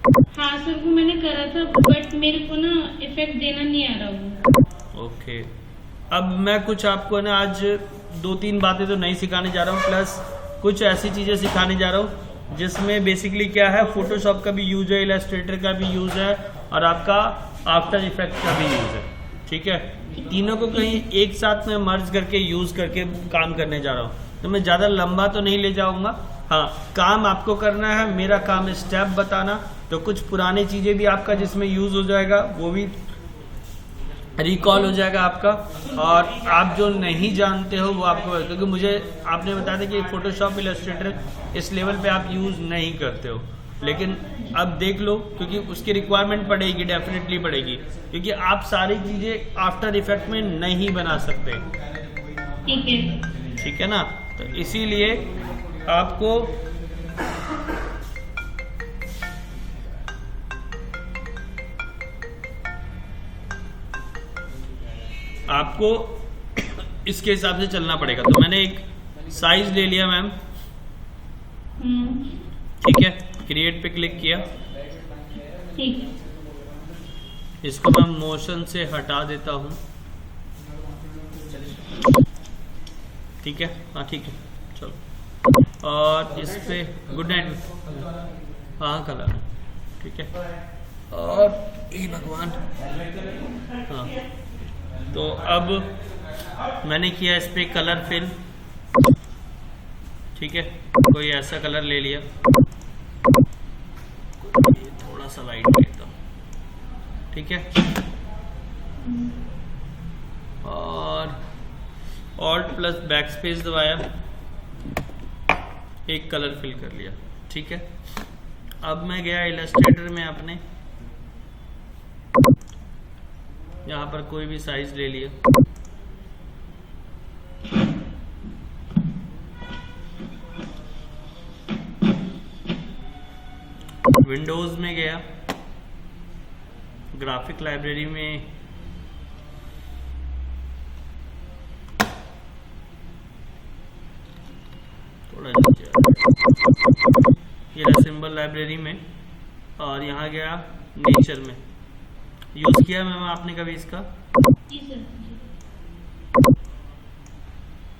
हाँ सर, वो मैंने करा था बट मेरे को ना इफेक्ट देना नहीं आ रहा वो। ओके, अब मैं कुछ आपको ना आज 2-3 बातें तो नहीं सिखाने जा रहा हूँ, प्लस कुछ ऐसी चीज़ें सिखाने जा रहा हूँ जिसमें बेसिकली क्या है, फोटोशॉप का भी यूज है, इलस्ट्रेटर का भी यूज है और आपका आफ्टर इफेक्ट का भी यूज है। ठीक है, तीनों को कहीं एक साथ में मर्ज करके यूज करके काम करने जा रहा हूँ, तो मैं ज़्यादा लंबा तो नहीं ले जाऊँगा। हाँ, काम आपको करना है, मेरा काम स्टेप बताना, तो कुछ पुरानी चीज़ें भी आपका जिसमें यूज हो जाएगा वो भी रिकॉल हो जाएगा आपका, और आप जो नहीं जानते हो वो आपको, क्योंकि मुझे आपने बताया था कि फोटोशॉप इलस्ट्रेटर इस लेवल पे आप यूज़ नहीं करते हो, लेकिन अब देख लो क्योंकि उसकी रिक्वायरमेंट पड़ेगी, डेफिनेटली पड़ेगी, क्योंकि आप सारी चीज़ें आफ्टर इफेक्ट में नहीं बना सकते। ठीक है, ठीक है ना, तो इसीलिए आपको आपको इसके हिसाब से चलना पड़ेगा। तो मैंने एक साइज ले लिया मैम, ठीक है, क्रिएट पे क्लिक किया, ठीक है, इसको मैं मोशन से हटा देता हूँ। ठीक है, हाँ ठीक है, चलो, और इस पे गुड नाइट, हाँ कलर है, ठीक है, और हे भगवान, हाँ, तो अब मैंने किया इस पे कलर फिल। ठीक है, कोई ऐसा कलर ले लिया, ये थोड़ा सा लाइट लेता हूँ, ठीक है, और ऑल्ट प्लस बैक स्पेस दबाया, एक कलर फिल कर लिया। ठीक है, अब मैं गया इलस्ट्रेटर में अपने, यहाँ पर कोई भी साइज ले लिया, विंडोज में गया, ग्राफिक लाइब्रेरी में थोड़ा ये सिंबल लाइब्रेरी में, और यहाँ गया नेचर में। यूज किया मैम आपने कभी इसका? जी सर।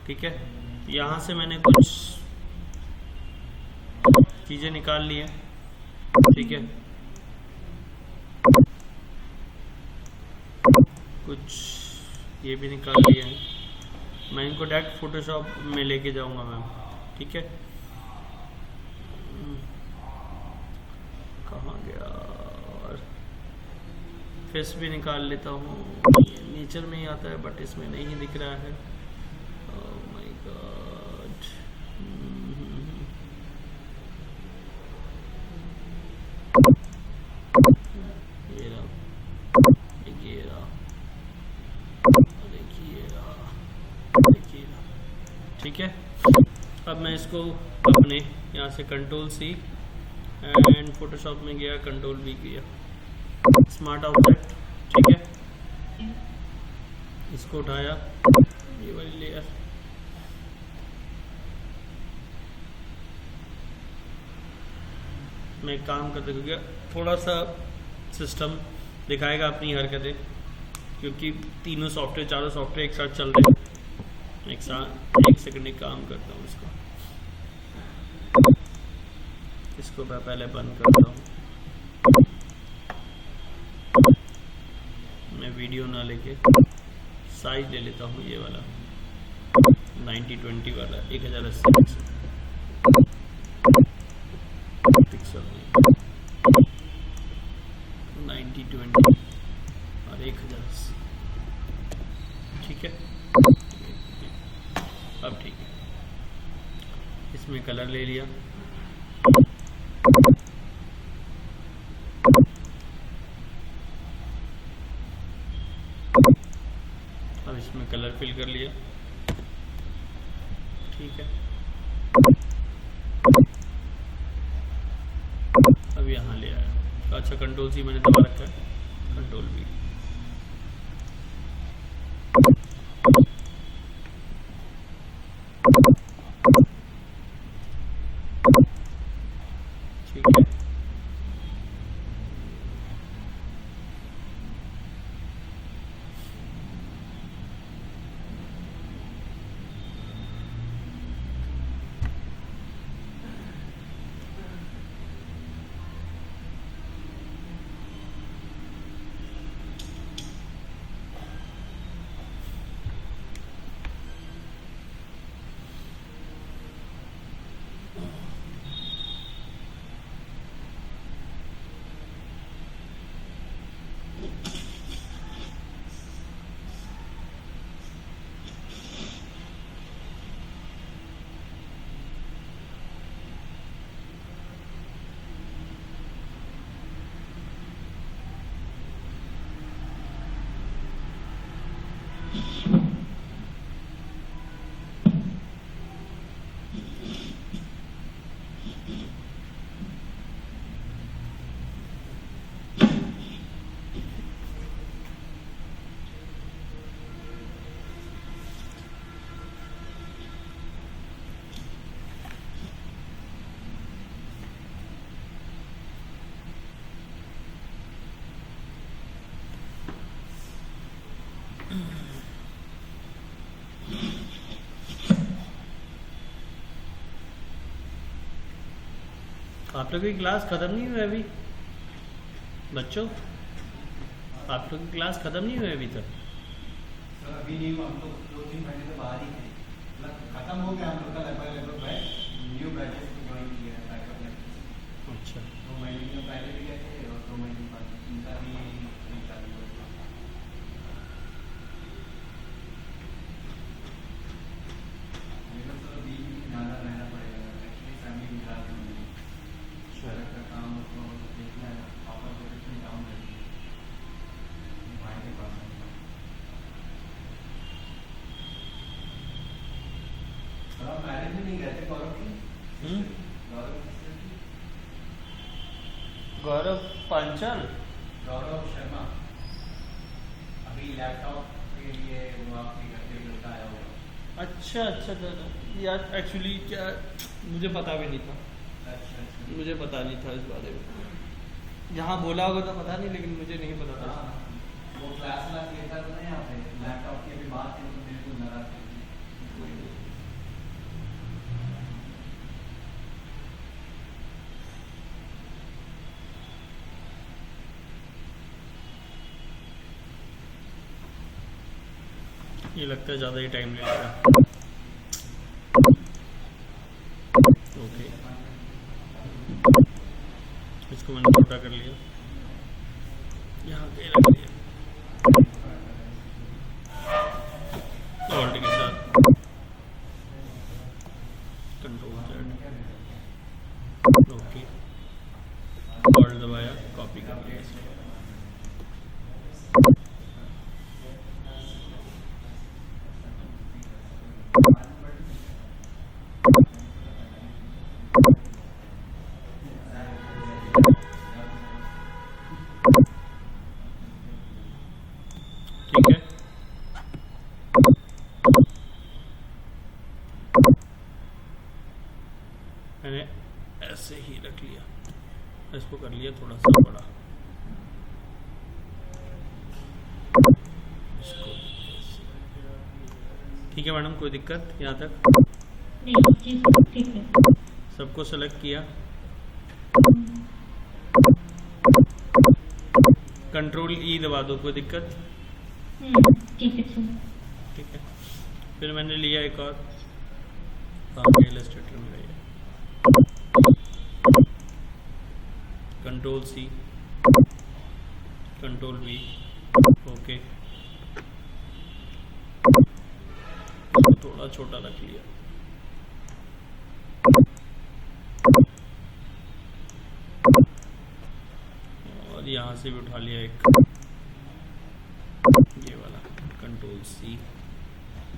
ठीक है, यहाँ से मैंने कुछ चीजें निकाल ली हैं। ठीक है, कुछ ये भी निकाल लिए हैं, मैं इनको डायरेक्ट फोटोशॉप में लेके जाऊंगा मैम। ठीक है, कहाँ गया, और फेस भी निकाल लेता हूँ, ये नेचर में ही आता है बट इसमें नहीं दिख रहा है। ओह माय गॉड, ये रहा, ये रहा, देखिए रहा, देखिए रहा। ठीक है, अब मैं इसको अपने यहाँ से कंट्रोल सी एंड फोटोशॉप में गया, कंट्रोल भी किया, स्मार्ट ऑब्जेक्ट। ठीक है, इसको उठाया, ये वाली लेयर, मैं काम करते क्योंकि थोड़ा सा सिस्टम दिखाएगा अपनी हरकतें, क्योंकि तीनों सॉफ्टवेयर, चारों सॉफ्टवेयर एक साथ चल रहे हैं। एक सेकंड एक काम करता हूँ, इसको मैं पहले बंद करता हूँ, मैं वीडियो ना लेके साइज ले लेता हूँ, ये वाला 9020 वाला 1080 पिक्सल में 9020 और 1080। ठीक है, अब ठीक है, इसमें कलर ले लिया, अब इसमें कलर फिल कर लिया। ठीक है, अब यहाँ ले आया। अच्छा, कंट्रोल सी मैंने दबा रखा है, कंट्रोल भी, ठीक है, आप लोग की क्लास खत्म नहीं हुई अभी बच्चों? आप लोग की क्लास खत्म नहीं हुई अभी तक? सर अभी नहीं, हम लोग 2-3 महीने से बाहर ही थे, मतलब खत्म हो गया हम लोग का लगभग बैच, न्यू बैचेस ज्वाइन किया है बैकअप में। अच्छा 2 महीने में पहले भी गए थे और 2 महीने बाद इनका भी चालू हुआ। मेरे सर अभी ज़्यादा रहना पड़ेगा, एक्चुअली फैमिली भी खराब है मेरी, घर का काम उसको देखना है, पापा को कितनी डाउन रहती है, भाई के पास है। सर आप मैरिज में नहीं गए थे गौरव की? गौरव की sister की? गौरव पांचाल गौरव शर्मा अभी लैपटॉप के लिए वो आपके घर पे लड़का आया होगा। अच्छा अच्छा यार एक्चुअली क्या मुझे पता भी नहीं था, अच्छा मुझे पता नहीं था इस बारे में। यहाँ बोला होगा तो पता नहीं, लेकिन मुझे नहीं पता था। हाँ वो क्लास लेता था ना यहाँ पे, लैपटॉप की अभी बात है तो मेरे को लगा था। ये लगता है ज़्यादा ही टाइम लेगा। ओके इसको मैंने छोटा कर लिया, यहाँ पे रख लिया ऑल्ट के साथ, कंट्रोल Z, ओके ऑल्ट दबाया, कॉपी कर लिया इसको। ठीक है मैंने ऐसे ही रख लिया, इसको कर लिया थोड़ा सा बड़ा, इसको ठीक है मैडम, कोई दिक्कत यहाँ तक? नहीं ठीक है। सबको सेलेक्ट किया, कंट्रोल E दबा दो, कोई दिक्कत? ठीक है सर। ठीक है फिर मैंने लिया एक और काम इलस्ट्रेटर में लिया, control C, control V, okay थोड़ा छोटा रख लिया, और यहाँ से भी उठा लिया एक ये वाला, कंट्रोल C।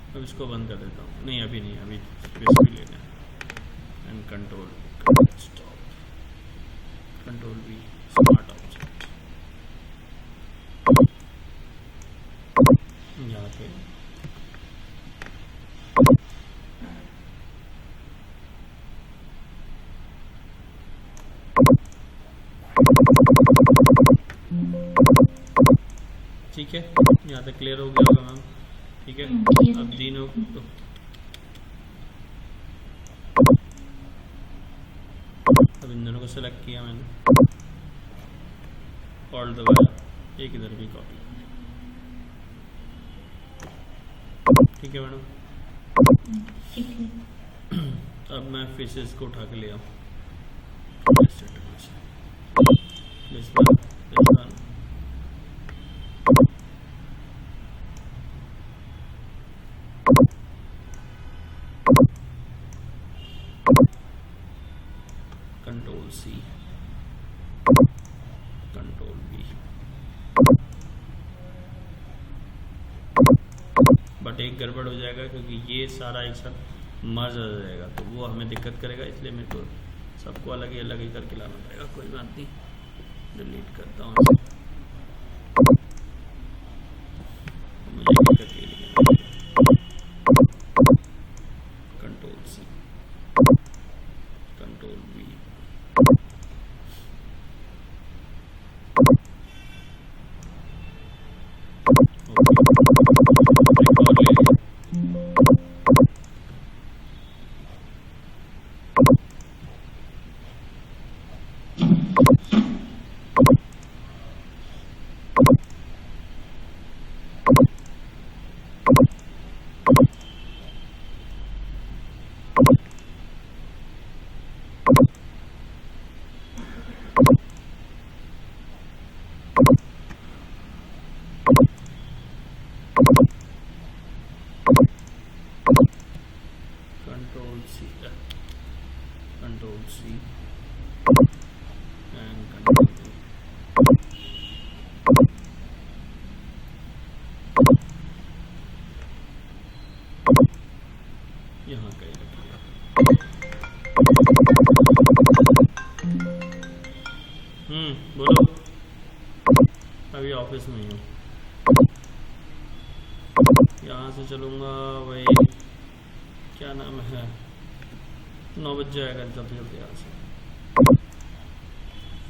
अब इसको बंद कर देता हूँ, नहीं अभी नहीं, अभी स्पेस भी लेना है, and control stop, control V, smart object, यहाँ पे ठीक है, यहाँ तक क्लियर हो गया होगा मैम। ठीक है अब तीनों अब इन दोनों को सेलेक्ट किया मैंने, ऑल्ट दबाया, एक इधर भी कॉपी, ठीक है मैडम। ठीक है अब मैं फेसेस को उठा के ले आऊँ, control C, control V, but एक गड़बड़ हो जाएगा क्योंकि ये सारा एक साथ मर्ज हो जाएगा, तो वो हमें दिक्कत करेगा, इसलिए मेरे को सबको अलग ही करके लाना पड़ेगा। कोई बात नहीं, डिलीट करता हूँ, मुझे दिक्कत ये नहीं है। Control C, control V, Ctrl+C and Ctrl+V। यहाँ कहीं रखिए। बोलो। अभी ऑफिस में हूँ। यहाँ से चलूँगा वही, क्या नाम है, 9 बज जाएगा जल्दी जल्दी यहाँ से।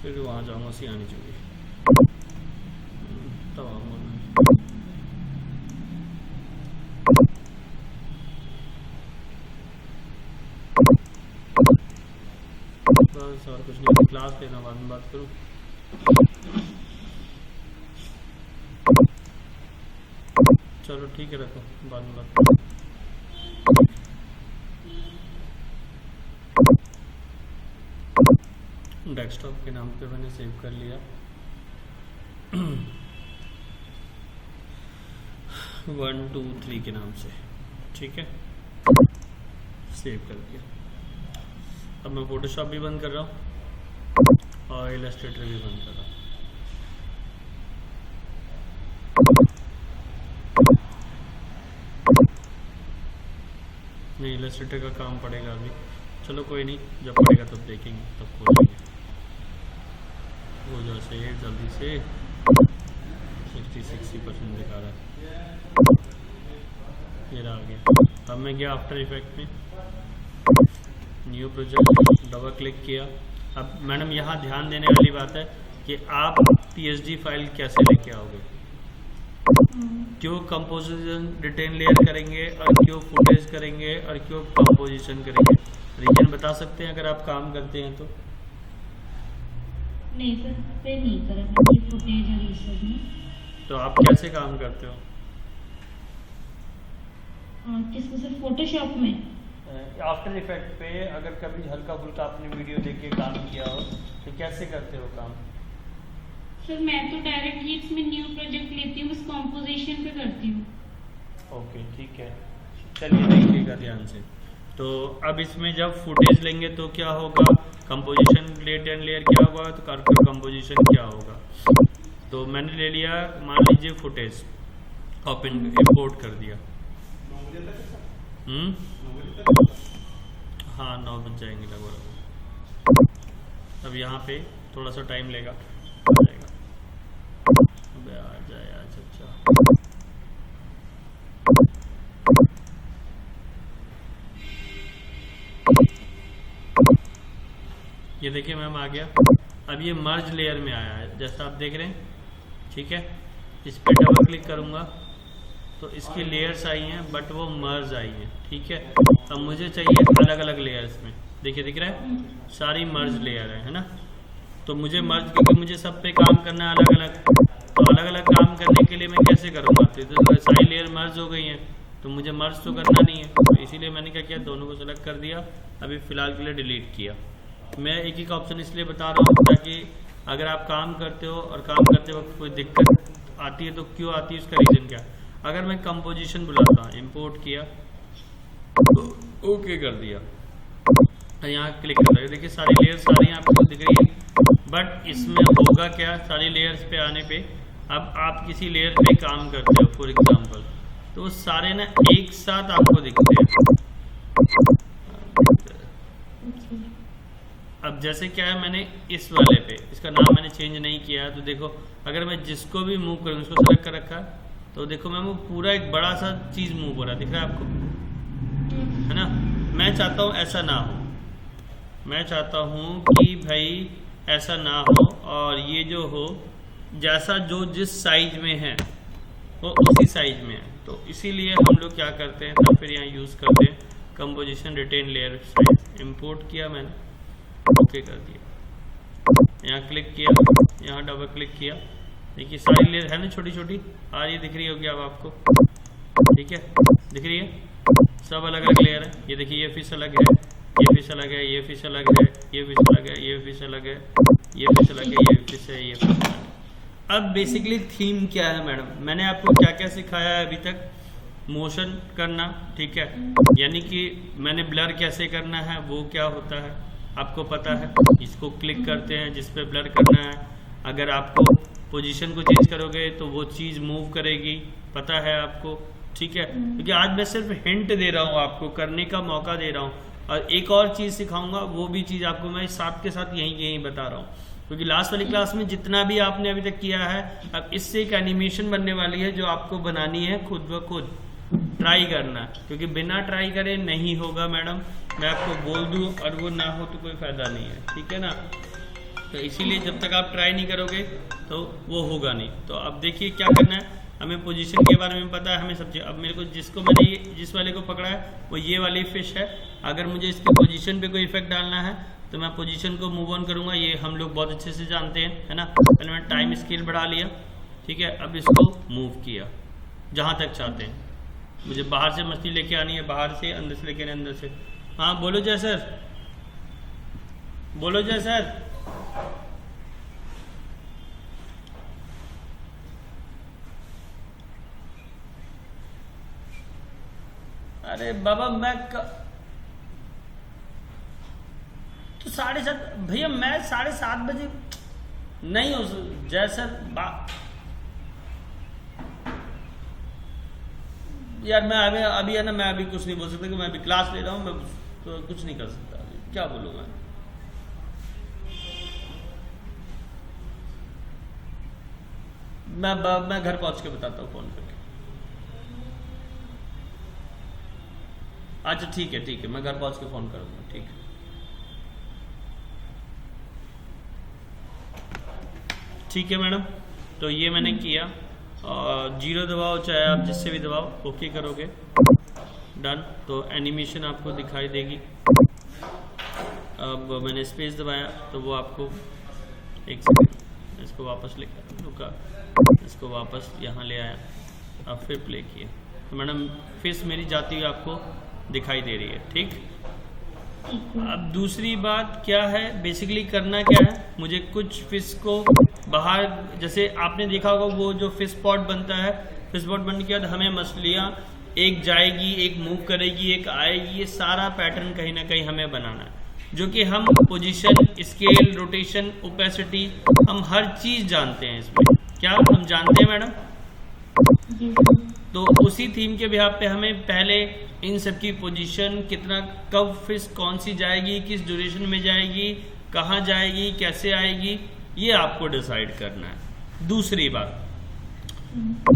फिर वहाँ जाऊँगा सियानी चौकी, तब आऊँगा मैं। बस और कुछ नहीं, क्लास लेना, बाद में बात करूँ। चलो ठीक है, रखो, बाद में बात करूँ। डेस्कटॉप के नाम पे मैंने सेव कर लिया। 1 2 3 के नाम से, ठीक है, सेव कर दिया। अब मैं फोटोशॉप भी बंद कर रहा हूँ और इलस्ट्रेटर भी बंद कर रहा हूँ। नहीं, इलस्ट्रेटर का काम पड़ेगा अभी। चलो कोई नहीं, जब पड़ेगा तब देखेंगे, तब खोलेंगे। वो जो से जल्दी से 60% दिखा रहा है। ये रहा गया। अब मैं गया आफ्टर इफेक्ट में, न्यू प्रोजेक्ट, डबल क्लिक किया। अब मैडम यहाँ ध्यान देने वाली बात है कि आप PSD फाइल कैसे लेके आओगे, क्यों कंपोजिशन रिटेन लेयर करेंगे और क्यों फुटेज करेंगे और क्यों कंपोजिशन करेंगे, रीजन बता सकते हैं अगर आप काम करते हैं तो? नहीं सर, पे नहीं करा मैंने फुटेज और ये सब में। तो आप कैसे काम करते हो? किसमें सर? फोटोशॉप में? आफ्टर इफेक्ट पे अगर कभी हल्का फुल्का आपने वीडियो देख के काम किया हो तो कैसे करते हो काम? सर मैं तो डायरेक्टली इसमें न्यू प्रोजेक्ट लेती हूँ, बस कॉम्पोजिशन पे करती हूँ। ओके ठीक है, चलिए देखिएगा ध्यान से। तो अब इसमें जब फुटेज लेंगे तो क्या होगा, कंपोजिशन रिटेन लेयर क्या होगा, तो कार्बन कंपोजिशन क्या होगा। तो मैंने ले लिया, मान लीजिए फुटेज, ओपन इंपोर्ट कर दिया। हाँ 9 बज जाएंगे लगभग। अब यहाँ पे थोड़ा सा टाइम लेगा, आ जाएगा। अबे आ जाए आज, अच्छा ये देखिए मैम आ गया। अब ये मर्ज लेयर में आया है जैसा आप देख रहे हैं, ठीक है। इस पर डबल क्लिक करूँगा तो इसकी लेयर्स आई हैं बट वो मर्ज आई हैं, ठीक है। अब मुझे चाहिए अलग अलग लेयर्स में, देखिए दिख रहा है सारी मर्ज लेयर है ना। तो मुझे मर्ज, क्योंकि मुझे सब पे काम करना है अलग अलग, तो अलग अलग काम करने के लिए मैं कैसे करूँगा, तो सारी लेयर मर्ज हो गई हैं तो मुझे मर्ज तो करना नहीं है। तो इसीलिए मैंने क्या किया, दोनों को सेलेक्ट कर दिया, अभी फ़िलहाल के लिए डिलीट किया। मैं एक ही का ऑप्शन इसलिए बता रहा हूँ ताकि अगर आप काम करते हो और काम करते वक्त कोई दिक्कत आती है तो क्यों आती है, उसका रीज़न क्या। अगर मैं कंपोजिशन बुलाता हूँ, इंपोर्ट किया, ओके कर दिया, यहाँ क्लिक कर रहे, देखिए सारी लेयर्स सारी आपको दिख रही है। बट इसमें होगा क्या, सारी लेयर्स पे आने पे अब आप किसी लेयर पे काम करते हो फॉर एग्जांपल, तो वो सारे ना एक साथ आपको दिखते हैं। अब जैसे क्या है, मैंने इस वाले पे, इसका नाम मैंने चेंज नहीं किया है, तो देखो अगर मैं जिसको भी मूव करूँ, उसको सेलेक्ट कर रखा है, तो देखो मैं वो पूरा एक बड़ा सा चीज़ मूव हो रहा है, दिख रहा है आपको, है ना। मैं चाहता हूँ ऐसा ना हो, मैं चाहता हूँ कि भाई ऐसा ना हो, और ये जो हो जैसा जो जिस साइज में है वो उसी साइज में है। तो इसीलिए हम लोग क्या करते हैं, तब फिर यहाँ यूज़ करते हैं composition retain layer size. Import किया मैंने, ओके कर दिया, यहाँ क्लिक किया, यहाँ डबल क्लिक किया, देखिए सारी लेयर है ना छोटी छोटी आ रही, दिख रही होगी अब आपको, ठीक है, दिख रही है, सब अलग अलग लेयर है। ये देखिए ये फिश अलग है, ये फिश अलग है, ये फिश अलग है, ये फिश अलग है, ये फिश अलग है, ये फिश अलग है, ये फिश है, ये फिश अलग है। अब बेसिकली थीम क्या है मैडम, मैंने आपको क्या क्या सिखाया है अभी तक, मोशन करना, ठीक है, यानी कि मैंने ब्लर कैसे करना है वो क्या होता है, आपको पता है, इसको क्लिक करते हैं जिस पे ब्लर करना है। अगर आपको पोजीशन को चेंज करोगे तो वो चीज़ मूव करेगी, पता है आपको, ठीक है। क्योंकि आज मैं सिर्फ हिंट दे रहा हूँ, आपको करने का मौका दे रहा हूँ, और एक और चीज़ सिखाऊंगा, वो भी चीज़ आपको मैं साथ के साथ यहीं बता रहा हूँ। क्योंकि लास्ट वाली क्लास में जितना भी आपने अभी तक किया है, अब इससे एक एनिमेशन बनने वाली है जो आपको बनानी है खुद ब खुद, ट्राई करना, क्योंकि बिना ट्राई करे नहीं होगा मैडम, मैं आपको बोल दूं और वो ना हो तो कोई फ़ायदा नहीं है, ठीक है ना। तो इसीलिए जब तक आप ट्राई नहीं करोगे तो वो होगा नहीं। तो अब देखिए क्या करना है, हमें पोजीशन के बारे में पता है, हमें सब चीज़। अब मेरे को जिसको मैंने जिस वाले को पकड़ा है वो ये वाली फिश है। अगर मुझे इसकी पोजीशन पे कोई इफेक्ट डालना है तो मैं पोजीशन को मूव ऑन करूँगा, ये हम लोग बहुत अच्छे से जानते हैं, है ना। पहले मैं टाइम स्केल बढ़ा लिया, ठीक है। अब इसको मूव किया जहाँ तक चाहते हैं। मुझे बाहर से मछली लेके आनी है, बाहर से, अंदर से लेके आनी, अंदर से। हाँ बोलो जय सर, बोलो जय सर। अरे बाबा मैं तो 7:30 भैया, मैं 7:30 बजे नहीं हो जय सर। यार मैं अभी है ना, मैं अभी कुछ नहीं बोल सकता कि मैं अभी क्लास ले रहा हूँ, मैं तो कुछ नहीं कर सकता, क्या बोलूँ मैं घर पहुंच के बताता हूँ फोन करके। अच्छा ठीक है, मैं घर पहुंच के फोन करूँगा, ठीक है। ठीक है मैडम, तो ये मैंने किया, और 0 दबाओ, चाहे आप जिससे भी दबाओ, ओके करोगे, डन। तो एनिमेशन आपको दिखाई देगी। अब मैंने स्पेस दबाया तो वो आपको, एक सेकंड, इसको वापस लेकर रुका, इसको वापस यहाँ ले आया, अब फिर प्ले किया, तो मैडम फिश मेरी जाती हुई आपको दिखाई दे रही है, ठीक। अब दूसरी बात क्या है, बेसिकली करना क्या है, मुझे कुछ फिश को बाहर, जैसे आपने देखा होगा वो जो फिश पॉट बनता है, फिश पॉट बनने के बाद हमें मछलियाँ एक जाएगी, एक मूव करेगी, एक आएगी, ये सारा पैटर्न कहीं ना कहीं हमें बनाना है, जो कि हम पोजीशन, स्केल, रोटेशन, ओपेसिटी, हम हर चीज़ जानते हैं इसमें। क्या हम जानते हैं मैडम? तो उसी थीम के बिहाफ पे हमें पहले इन सब की पोजीशन, कितना, कब फिश कौन सी जाएगी, किस ड्यूरेशन में जाएगी, कहाँ जाएगी, कैसे आएगी, ये आपको डिसाइड करना है। दूसरी बात,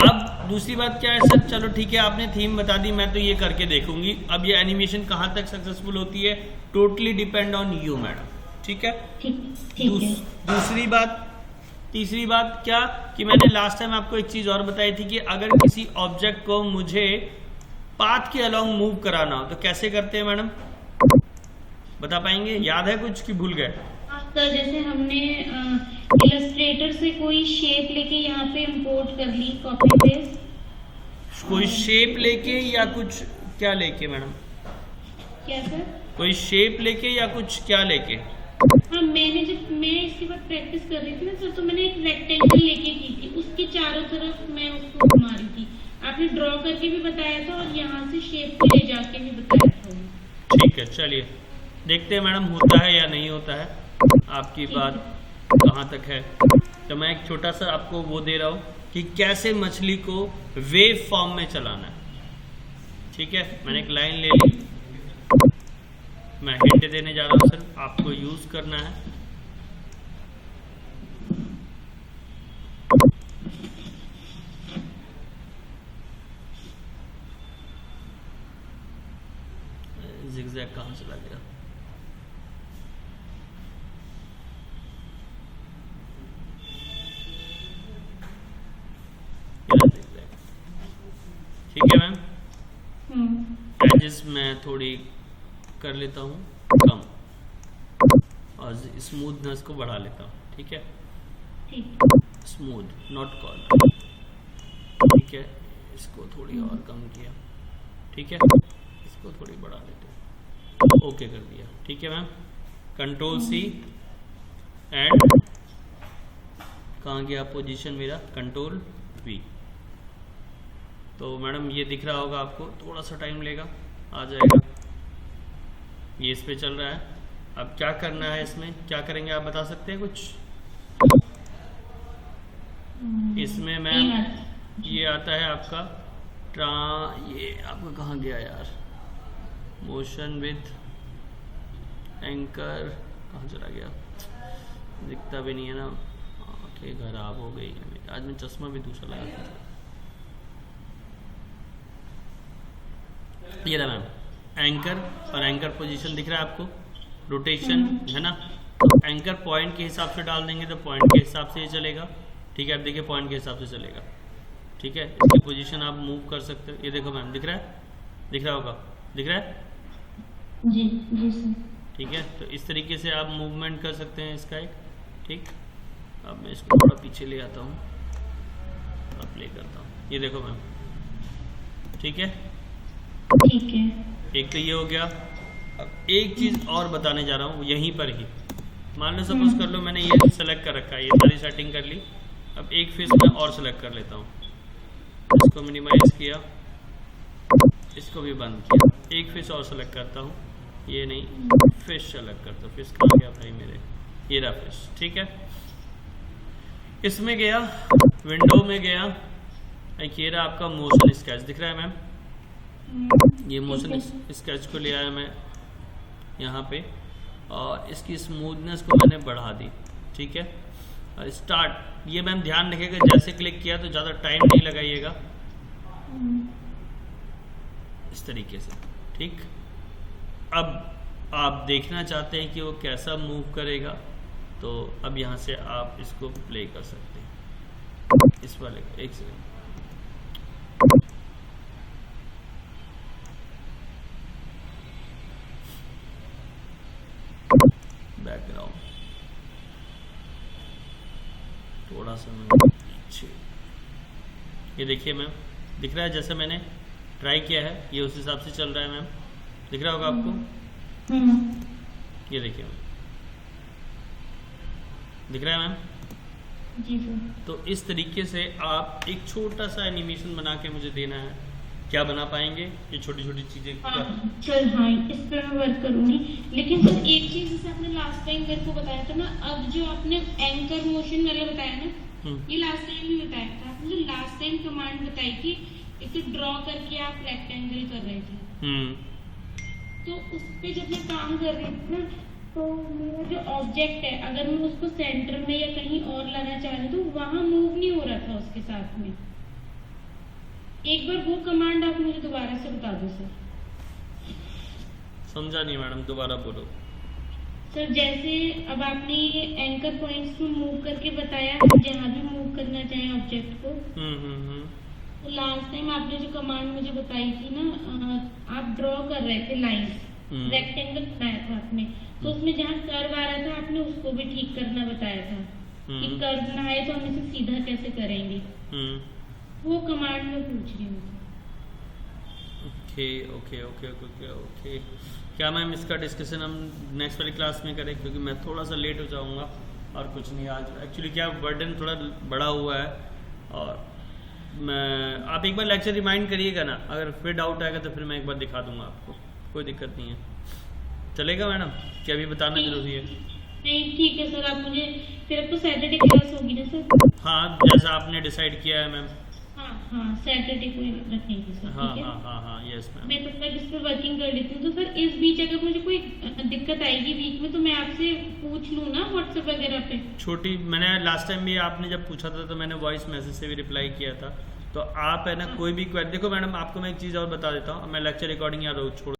अब दूसरी बात क्या है सर, चलो ठीक है आपने थीम बता दी, मैं तो ये करके देखूंगी। अब ये एनिमेशन कहाँ तक सक्सेसफुल होती है, totally depend on you madam, ठीक है। दूसरी बात, तीसरी बात क्या, कि मैंने लास्ट टाइम आपको एक चीज और बताई थी कि अगर किसी ऑब्जेक्ट को मुझे पाथ के अलोंग मूव कराना हो तो कैसे करते हैं मैडम, बता पाएंगे? याद है कुछ कि भूल गए? सर जैसे हमने इलस्ट्रेटर से कोई शेप लेके यहाँ पे इंपोर्ट कर ली, कॉपी पेस्ट, कोई शेप लेके या कुछ क्या लेके मैडम? क्या सर? कोई शेप लेके या कुछ क्या लेके? हाँ, मैं इसके बाद प्रैक्टिस कर रही थी ना सर, तो मैंने एक रेक्टेंगल लेके की थी, उसके चारों तरफ मैं उसको घुमा रही थी। आपने ड्रॉ करके भी बताया था और यहाँ से शेप पे ले जाके भी बताया था। ठीक है, चलिए देखते हैं मैडम होता है या नहीं होता है, आपकी बात कहाँ तक है। तो मैं एक छोटा सा आपको वो दे रहा हूँ कि कैसे मछली को वेव फॉर्म में चलाना है, ठीक है। मैंने एक लाइन ले ली, मैं हिंट देने जा रहा हूँ सर, आपको यूज करना है। ज़िगज़ैग कहाँ चला गया? ठीक है मैम, एजेस मैं थोड़ी कर लेता हूँ कम और स्मूथनेस को बढ़ा लेता हूँ, ठीक है। स्मूथ नॉट कॉल, ठीक है। इसको थोड़ी और कम किया, ठीक है। इसको थोड़ी बढ़ा लेते हैं, ओके कर दिया, ठीक है मैम। कंट्रोल सी एंड कहाँ गया पोजीशन मेरा, कंट्रोल वी। तो मैडम ये दिख रहा होगा आपको, थोड़ा सा टाइम लेगा, आ जाएगा। ये इस पे चल रहा है, अब क्या करना है इसमें, क्या करेंगे आप बता सकते हैं कुछ? इसमें मैम ये आता है आपका ये आपका कहाँ गया यार, मोशन विथ एंकर कहाँ चला गया, दिखता भी नहीं है ना, आंखें खराब हो गई आज मैं चश्मा भी दूसरा लगा था। ये रहा मैम एंकर, और एंकर पोजीशन दिख रहा है आपको, रोटेशन है ना, एंकर पॉइंट के हिसाब से डाल देंगे तो पॉइंट के हिसाब से ये चलेगा, ठीक है। अब देखिए पॉइंट के हिसाब से चलेगा, ठीक है। इसकी पोजीशन आप मूव कर सकते हो, ये देखो मैम दिख रहा है, दिख रहा होगा, दिख रहा है जी जी सर, ठीक है। तो इस तरीके से आप मूवमेंट कर सकते हैं इसका एक, ठीक। अब मैं इसको थोड़ा पीछे ले आता हूँ और प्ले करता हूँ, ये देखो मैम, ठीक है ठीक है। एक तो ये हो गया। अब एक चीज़ और बताने जा रहा हूँ यहीं पर ही, मान लो सपोज कर लो मैंने ये सेलेक्ट कर रखा है, ये सारी सेटिंग कर ली। अब एक फेस में और सेलेक्ट कर लेता हूँ, इसको मिनिमाइज किया, इसको भी बंद किया, एक फेस और सेलेक्ट करता हूँ, ये नहीं फिश सेलेक्ट करता हूँ, फिश कहाँ गया भाई मेरे, ये रहा फिश, ठीक है। इसमें गया, विंडो में गया, एक ये रहा आपका मोशन स्केच दिख रहा है मैम, ये मोशन स्केच को ले आया मैं यहाँ पे, और इसकी स्मूथनेस को मैंने बढ़ा दी, ठीक है। और स्टार्ट, ये मैम ध्यान रखिएगा जैसे क्लिक किया तो ज़्यादा टाइम नहीं लगाइएगा, इस तरीके से, ठीक। अब आप देखना चाहते हैं कि वो कैसा मूव करेगा, तो अब यहाँ से आप इसको प्ले कर सकते हैं, इस वाले का, एक सेकंड, बैकग्राउंड थोड़ा सा पीछे, ये देखिए मैम दिख रहा है, जैसे मैंने ट्राई किया है ये उस हिसाब से चल रहा है मैम, दिख रहा होगा आपको, ये देखिए मैम, दिख रहा है मैम जी सर। तो इस तरीके से आप एक छोटा सा एनिमेशन बना के मुझे देना है, क्या बना पाएंगे ये छोटी छोटी चीजें? हाँ, चल हाँ इस पर मैं वर्क करूंगी। लेकिन सर एक चीज जैसे आपने लास्ट टाइम मेरे को बताया था ना, अब जो आपने एंकर मोशन वाला बताया ना, ये लास्ट टाइम भी बताया था आपने, जो लास्ट टाइम कमांड बताई थी, इसे ड्रॉ करके आप रेक्टेंगल कर रहे थे, तो उस पे जब मैं काम कर रही थी ना, तो मेरा जो ऑब्जेक्ट है अगर मैं उसको सेंटर में या कहीं और लाना चाह रही तो वहां मूव नहीं हो रहा था उसके साथ में। एक बार वो कमांड आप मुझे दोबारा से बता दो सर। समझा नहीं मैडम, दोबारा बोलो सर। जैसे अब आपने ये एंकर पॉइंट्स को मूव करके बताया, जहाँ भी मूव करना चाहे ऑब्जेक्ट को, तो लास्ट टाइम आपने जो कमांड मुझे बताई थी ना, आप ड्रॉ कर रहे थे लाइंस, रेक्टेंगल बनाया था आपने, तो उसमें जहाँ कर्व आ रहा था आपने उसको भी ठीक करना बताया था कि कर्व ना आए तो हम इसे सीधा कैसे करेंगे, वो कमांड में पूछ रही हूँ। Okay okay okay okay okay, क्या मैम इसका डिस्कशन हम नेक्स्ट वाली क्लास में करें, क्योंकि मैं थोड़ा सा लेट हो जाऊंगा और कुछ नहीं, आज एक्चुअली क्या बर्डन थोड़ा बड़ा हुआ है, और मैं आप एक बार लेक्चर रिमाइंड करिएगा ना, अगर फिर डाउट आएगा तो फिर मैं एक बार दिखा दूंगा आपको, कोई दिक्कत नहीं है, चलेगा मैडम? क्या अभी बताना जरूरी है? नहीं ठीक है सर, आप मुझे फिर आपको सैटरडे क्लास होगी ना सर? हाँ जैसा आपने डिसाइड किया है मैम। हाँ हाँ सैटरडे को रखेंगे सर, हाँ ठीक है? हाँ हाँ हाँ यस मैम। मैं तब तक इस पर वर्किंग कर लेती हूँ। तो सर इस बीच अगर मुझे कोई दिक्कत आएगी वीक में तो मैं आपसे पूछ लूँ ना व्हाट्सएप वगैरह पे? छोटी, मैंने लास्ट टाइम भी आपने जब पूछा था तो मैंने वॉइस मैसेज से भी रिप्लाई किया था, तो आप है ना कोई भी क्वेरी, देखो मैडम आपको मैं एक चीज़ और बता देता हूँ, मैं लेक्चर रिकॉर्डिंग या रोज छोड़